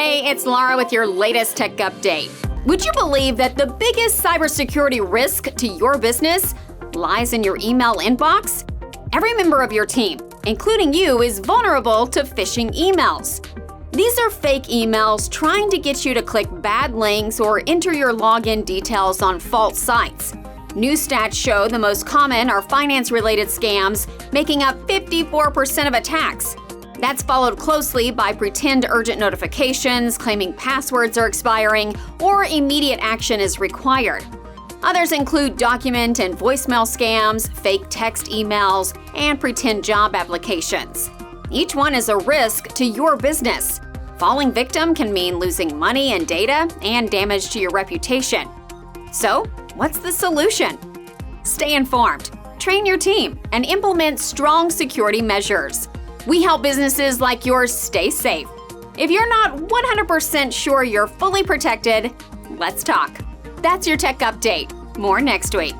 Hey, it's Laura with your latest tech update. Would you believe that the biggest cybersecurity risk to your business lies in your email inbox? Every member of your team, including you, is vulnerable to phishing emails. These are fake emails trying to get you to click bad links or enter your login details on false sites. New stats show the most common are finance-related scams, making up 54% of attacks. That's followed closely by pretend urgent notifications, claiming passwords are expiring, or immediate action is required. Others include document and voicemail scams, fake text emails, and pretend job applications. Each one is a risk to your business. Falling victim can mean losing money and data and damage to your reputation. So, what's the solution? Stay informed, train your team, and implement strong security measures. We help businesses like yours stay safe. If you're not 100% sure you're fully protected, let's talk. That's your tech update. More next week.